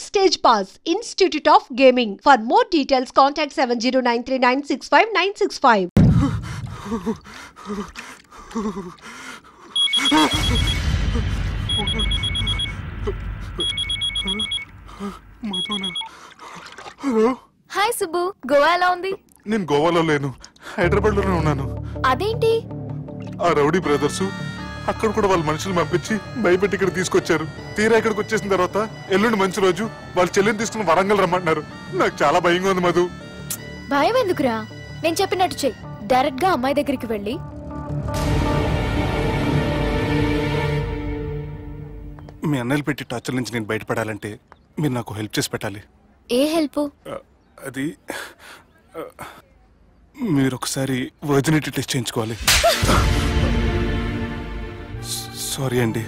Backstage Pass, Institute of Gaming. For more details, contact 7093965965. Hi Subbu, Goa ఎలా ఉంది? నేను గోవాలో లేను, హైదరాబాద్ లోనే ఉన్నాను. అదేంటి? ఆ రౌడీ బ్రదర్స్ అక్కడ కూడా వాళ్ళ మనుషులు పంపించి భయపెట్టి ఇక్కడ తీసుకొచ్చారు. తీరా ఇక్కడికి వచ్చేసిన తర్వాత ఎల్లుండి మంచి రోజు వాళ్ళ చెల్లిని తీసుకుని వరంగల్ రమ్మంటున్నారు. నాకు చాలా భయంగా ఉంది మధు. భయం ఎందుకురా? నేను చెప్పినట్టు చెయ్యి. డైరెక్ట్ గా అమ్మాయి దగ్గరికి వెళ్ళి మీ అన్నయ్యలు పెట్టి టార్చర్ నుంచి నేను బయటపడాలంటే మీరు నాకు హెల్ప్ చేసి పెట్టాలి. ఏ హెల్ప్? అది మీరు ఒకసారి వర్జినిటీ టెస్ట్ చేయించుకోవాలి. సారీ అండి,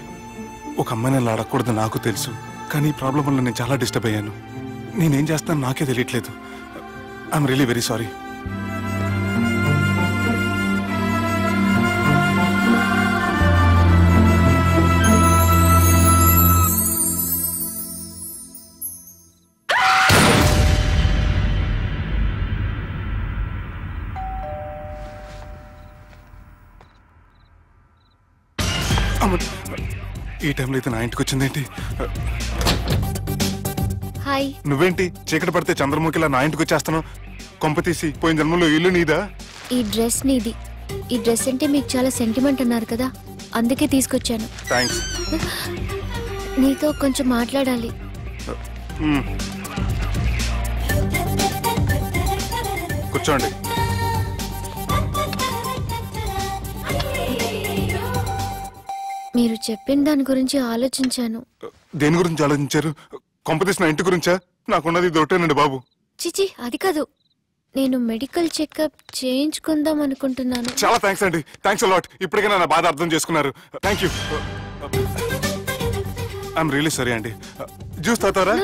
ఒక అమ్మాయిని అలా అడగకూడదు నాకు తెలుసు, కానీ ఈ ప్రాబ్లం వల్ల నేను చాలా డిస్టర్బ్ అయ్యాను. నేనేం చేస్తాను నాకే తెలియట్లేదు. I'm really very sorry. ఈ టైంలో అయితే నా ఇంటికి వచ్చిందేంటి? హాయ్. నువ్వేంటి చీకటి పడితే చంద్రముఖిలా నా ఇంటికి వచ్చేస్తాను? కొంప తీసి పోయిన జన్మలో ఇల్లు నీదా? ఈ డ్రెస్ నీది. ఈ డ్రెస్ అంటే మీకు చాలా సెంటిమెంట్ అన్నారు కదా, అందుకే తీసుకొచ్చాను. థ్యాంక్స్. నీతో కొంచెం మాట్లాడాలి. కూర్చోండి. మీరు చెప్పిన దాని గురించి ఆలోచించాను. దేని గురించి ఆలోచించారు? కొంపతీసి నా ఇంటి గురించా? నాకున్నది దొరికేనండి బాబు. చిచి, అది కాదు. నేను మెడికల్ చెకప్ చేయించుకుందాం అనుకుంటున్నాను. చాలా థ్యాంక్స్ అండి, థ్యాంక్స్ అలాట్. ఇప్పటికైనా నా బాధ అర్థం చేసుకున్నారు. Thank you. I'm really sorry అండి. జ్యూస్ తాతారా?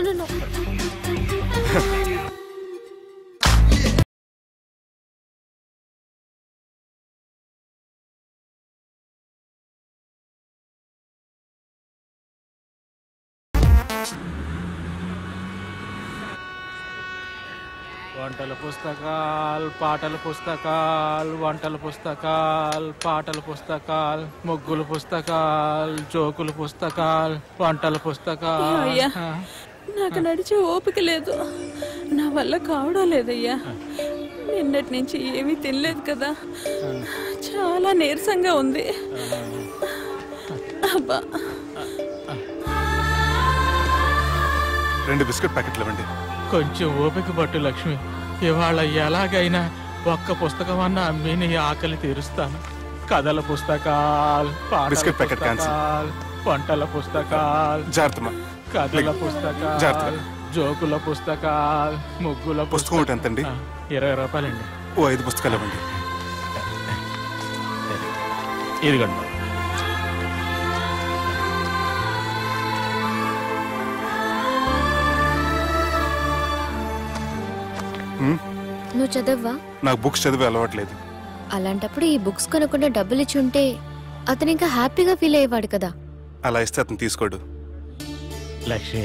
వంటల పుస్తకాలు, పాటల పుస్తకాలు, వంటల పుస్తకాలు, పాటల పుస్తకాలు, ముగ్గుల పుస్తకాలు, జోకుల పుస్తకాలు, వంటల పుస్తకాలు. నాకు నడిచే ఓపిక లేదు, నా వల్ల కావడం లేదయ్యా. నిన్నటి నుంచి ఏమీ తినలేదు కదా, చాలా నీరసంగా ఉంది. అబ్బా, 2 బిస్కెట్ ప్యాకెట్లు ఇవ్వండి. కొంచెం ఓపిక పట్టు లక్ష్మి. ఇవాళ ఎలాగైనా ఒక్క పుస్తకం అన్నా అమ్మి నీ ఆకలి తీరుస్తాను. కథల పుస్తకాలు, బిస్కెట్ ప్యాకెట్ పుస్తకాలు, వంటల పుస్తకాలు, కథల పుస్తకాలు, జోకుల పుస్తకాలు, ముగ్గుల పుస్తకం ఒకటి ఎంతండి? 20 రూపాయలండి. ఓ 5 పుస్తకాలు ఇవ్వండి. ఇదిగండి. నువ్వు చదవ్వా? నాకు బుక్స్ చదివే అలవాట్లేదు. అలాంటప్పుడు ఈ బుక్స్ కొనకుండా డబ్బులు ఇచ్చి ఉంటే అతను ఇంకా హ్యాపీగా ఫీల్ అయ్యేవాడు కదా. అలా ఇస్తే అతను తీసుకోడు. లక్ష్మి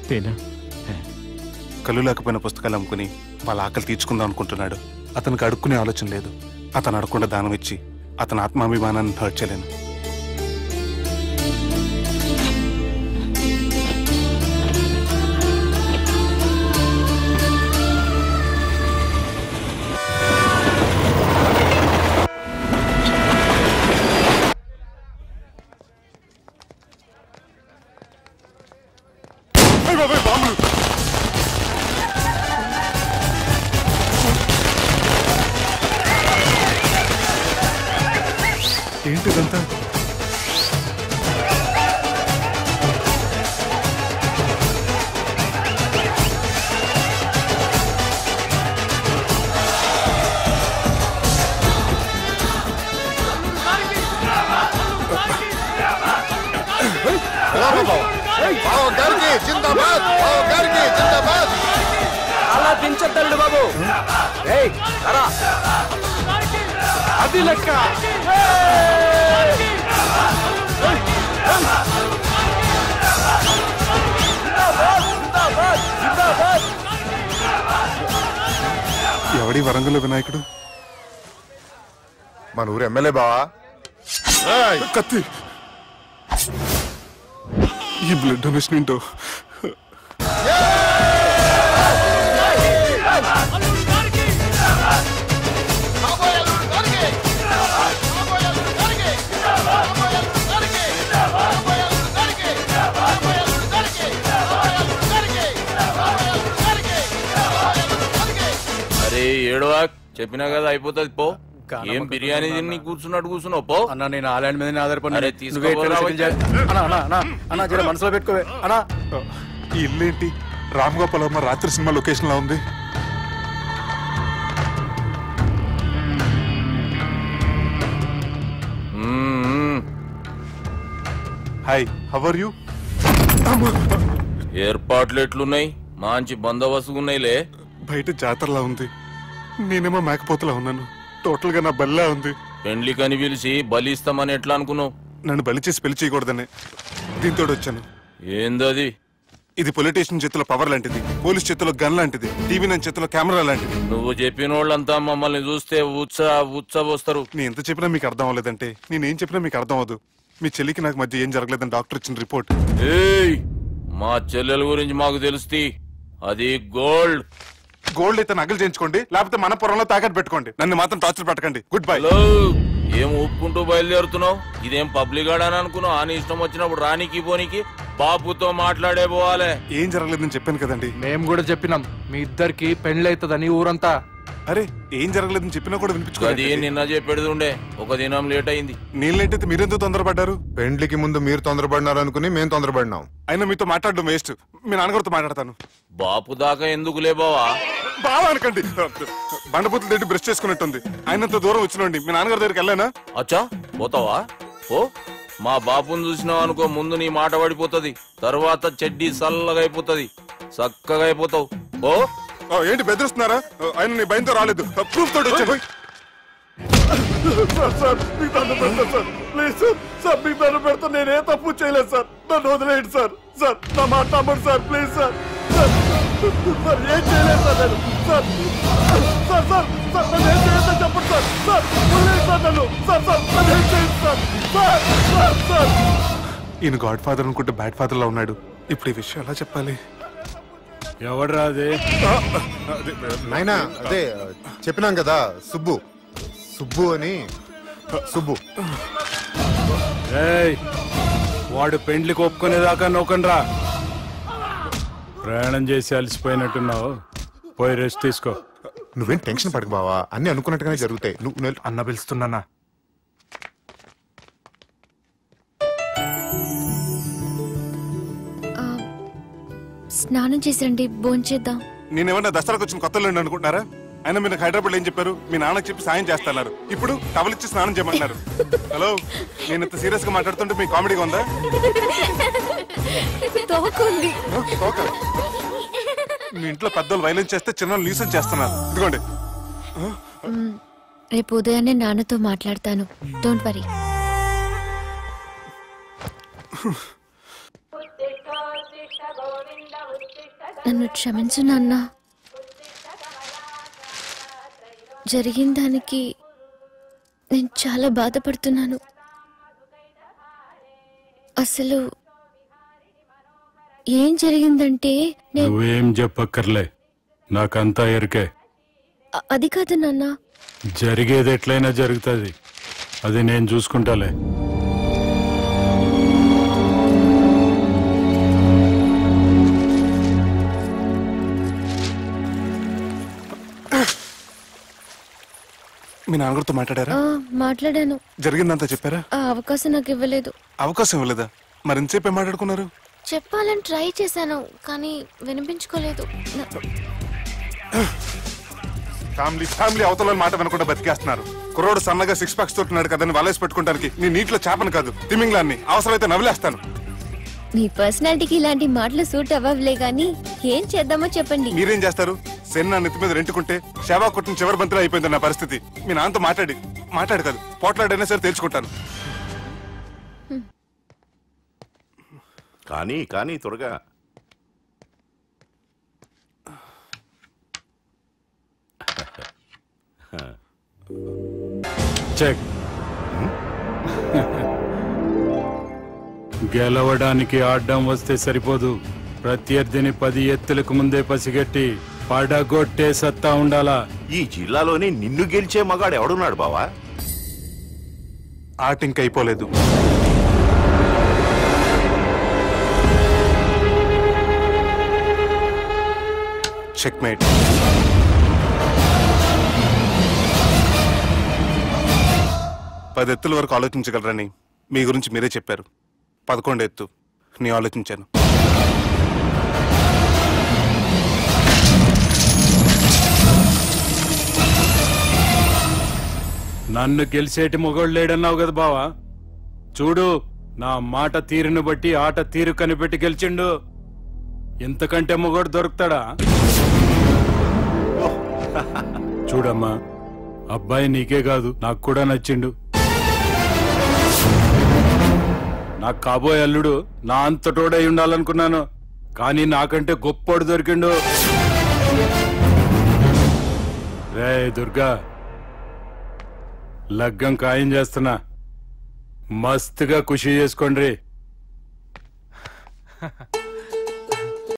తిను. కళ్ళు లేకపోయిన పుస్తకాలు అమ్ముకుని వాళ్ళ ఆకలి తీర్చుకుందాం అనుకుంటున్నాడు. అతనికి అడుక్కునే ఆలోచన లేదు. అతను అడగకుండా దానం ఇచ్చి అతని ఆత్మాభిమానాన్ని హర్ట్ చేయలేను. ఏంటిదంతా? అలా దించద్దండి బాబు. అది లెక్క. ఎవడి వరంగల్ వినాయకుడు? మన ఊరు ఎమ్మెల్యే బావా. కత్తి. ఈ బ్లడ్ డొనేషన్ ఏంటో. అరే ఏడవా, చెప్పినా కదా అయిపోతుంది పో. ఏం బిర్యానీ తిని కూర్చున్నావు పో. అన్న నేను ఆ ల్యాండ్ మీద ఆధారపడి మనసులో పెట్టుకోవే అన్నా. ఈ ఇల్లేంటి రామ్ గోపాల్ వర్మ రాత్రి సినిమా లొకేషన్ లా ఉంది. Hi, how are you? ఏర్పాట్లు ఎట్లున్నాయి? మంచి బందోబస్తుగా ఉన్నాయిలే. బయట జాతరలా ఉంది, నేనేమో మేకపోతలా ఉన్నాను. టోటల్ గా నా బల్లా ఉంది. పెండ్లి కని పిలిచి బలి ఇస్తామని ఎట్లా అనుకున్నావు? నన్ను బలి చేసి పెళ్లి చేయకూడదని దీంతో వచ్చాను. ఏందది? ఇది పొలిటీషియన్ చేతిలో పవర్ లాంటిది, పోలీస్ చేతిలో గన్ లాంటిది, టీవీ నైన్ చేతిలో కెమెరా లాంటిది. నువ్వు చెప్పిన వాళ్ళంతా మమ్మల్ని చూస్తే ఉత్సవస్తారు. నేను ఎంత చెప్పినా మీకు అర్థం అవ్వలేదంటే నేనేం చెప్పినా మీకు అర్థం అవ్వదు. మీ చెల్లికి నాకు మధ్య ఏం జరగలేదని డాక్టర్ ఇచ్చిన రిపోర్ట్. ఏయ్, మా చెల్లెల గురించి మాకు తెలుస్తుంది. అది గోల్డ్. గోల్డ్ అయితే నగలు చేయించుకోండి, లేకపోతే మన పొరంలో తాకట్టు పెట్టుకోండి. నన్ను మాత్రం టార్చర్ పెట్టకండి. Good bye. హలో, ఏం ఒప్పుకుంటూ బయలుదేరుతున్నావు? ఇదేం పబ్లిక్ గార్డెన్ అనుకున్నావు? అని ఇష్టం వచ్చినప్పుడు రానికి పోనీకి బాపుతో మాట్లాడే పోవాలే. ఏం జరగలేదని చెప్పాను కదండి. మేము కూడా చెప్పినాం మీ ఇద్దరికి పెళ్లి అవుతుందని ఊరంతా. అరే ఏం జరగలేదని చెప్పినా కూడా వినిపించుకోండి. నిన్న చెప్పేది ఉండే, ఒక దినం లేట్ అయింది. నేను లేట్ అయితే మీరెందుకు తొందరపడ్డారు? పెండ్లికి ముందు మీరు తొందరపడినారు అనుకుని మేము తొందరపడినాం. అయినా మీతో మాట్లాడడం వేస్ట్. మీ నాన్నగారితో మాట్లాడతాను. బాపు దాకా ఎందుకులే బావా? బావా అనకండి, బండపూతులు తింటే బ్రష్ చేసుకున్నట్టుంది. ఆయనంత దూరం వచ్చినండి. మీ నాన్నగారి దగ్గరికి వెళ్ళానా? అచ్చా, పోతావా? ఓ, మా బాపుని చూసినావు అనుకో, ముందు నీ మాట పడిపోతుంది, తర్వాత చెడ్డీ చల్లగా అయిపోతుంది, చక్కగా అయిపోతావు. ఓ ఏంటి బెదిరిస్తున్నారా? ఆయన నీ భయంతో రాలేదు, ప్రూఫ్ తోటి వచ్చాను. నేనే తప్పు చేయలేదు సార్, నన్ను వదిలేయండి సార్. సార్ నా మాట నమ్మండి సార్, ప్లీజ్ సార్. సార్ ఏం చేయలేదు సార్ నేను. సార్ సార్ సార్ సార్ నన్ను ఏం చేయలేదు చెప్పండి సార్. సార్ వదిలేయండి సార్ నన్ను. సార్ సార్ నన్ను ఏం చేయండి సార్. సార్ సార్ సార్ ఈయన గాడ్ ఫాదర్ అనుకుంటే బ్యాడ్ ఫాదర్ లా ఉన్నాడు. ఇప్పుడు ఈ విషయం ఎలా చెప్పాలి? ఎవడరా అదే? నాయనా అదే చెప్పినాం కదా, సుబ్బు. సుబ్బు అని. సుబ్బు. వాడు పెండ్లికి ఒప్పుకునేదాకా నోకండ్రా. ప్రయాణం చేసి అలసిపోయినట్టున్నావు, పోయి రెస్ట్ తీసుకో. నువ్వేం టెన్షన్ పడకు బావా, అన్ని అనుకున్నట్టుగానే జరుగుతాయి. నువ్వు అన్న పిలుస్తున్నానా? స్నానం చేసిరండి, భోంచేద్దాం. నేనేమన్నా దసరాకు వచ్చిన కొత్తలో అనుకుంటున్నారా? అయినా మీరు హైదరాబాద్ ఏం చెప్పారు? మీ నాన్నకి చెప్పి సాయం చేస్తున్నారు. ఇప్పుడు టవల్ ఇచ్చి స్నానం చేయమంటున్నారు. హలో, నేను ఇంత సీరియస్ గా మాట్లాడుతుంటే మీ కామెడీగా ఉందా? మీ ఇంట్లో పెద్దలు వైలెన్స్ చేస్తే చిన్న న్యూసెన్స్ చేస్తున్నారు. ఇదిగోండి. రేపు ఉదయాన్నే నాన్నతో మాట్లాడతాను, డోంట్ వరీ. నన్ను క్షమించు నాన్న. జరిగిన దానికి నేను చాలా బాధపడుతున్నాను. అసలు ఏం జరిగిందంటే నువ్వేం చెప్పక్కర్లే, నాకంతా ఎరికే. అది కాదు నాన్న. జరిగేది ఎట్లయినా జరుగుతుంది, అది నేను చూసుకుంటాలే. మీ నాన్నగారితో మాట్లాడారా? మాట్లాడాను. జరిగిందంతా చెప్పారా? ఆ అవకాశం నాకు ఇవ్వలేదు. అవకాశం ఇవ్వలేదా? మరి ఎంతసేపు మాట్లాడుకున్నారు? చెప్పాలని ట్రై చేశాను, కానీ వినిపించుకోలేదు. ఫ్యామిలీ అవతల మాట వినకుండా బతికేస్తున్నారు. కుర్రోడు సన్నగా 6 ప్యాక్స్ తోటున్నాడు కదని వలేసి పెట్టుకోవడానికి నీ నీటిలో చేపను కాదు, తిమింగ్లాన్ని అవసరమైతే నవ్వులేస్తాను. నీ పర్సనాలిటీకి ఇలాంటి మాటలు సూట్ అవ్వలే గానీ ఏం చేద్దామో చెప్పండి. మీరేం చేస్తారు? సెన్న నెత్తి మీద రెంటుకుంటే శవా కొట్టిన చివరి బంతిలో అయిపోయింది నా పరిస్థితి. మీ నాన్నతో మాట్లాడు కాదు, పోట్లాడైనా సరే తెలుసుకుంటాను. కానీ త్వరగా. చెక్. గెలవడానికి ఆడడం వస్తే సరిపోదు, ప్రత్యర్థిని 10 ఎత్తులకు ముందే పసిగట్టి పడగొట్టే సత్తా ఉండాలా. ఈ జిల్లాలోనే నిన్ను గెలిచే మగాడు ఎవడున్నాడు బావా? ఆట ఇంక అయిపోలేదు. చెక్మేట్. పది ఎత్తుల వరకు ఆలోచించగలరని మీ గురించి మీరే చెప్పారు. 11 ఎత్తు నేను ఆలోచించాను. నన్ను గెలిచేటి మొగోడు లేడన్నావు కదా బావా, చూడు నా మాట తీరును బట్టి ఆట తీరు కనిపెట్టి గెలిచిండు. ఇంతకంటే మొగోడు దొరుకుతాడా? చూడమ్మా, అబ్బాయి నీకే కాదు నాకు కూడా నచ్చిండు. నాకు కాబోయే అల్లుడు నా అంతటోడై ఉండాలనుకున్నాను, కానీ నాకంటే గొప్పోడు దొరికిండు. రే దుర్గా, లగ్గం ఖాయం చేస్తున్నా, మస్తుగా ఖుషి చేసుకోండి.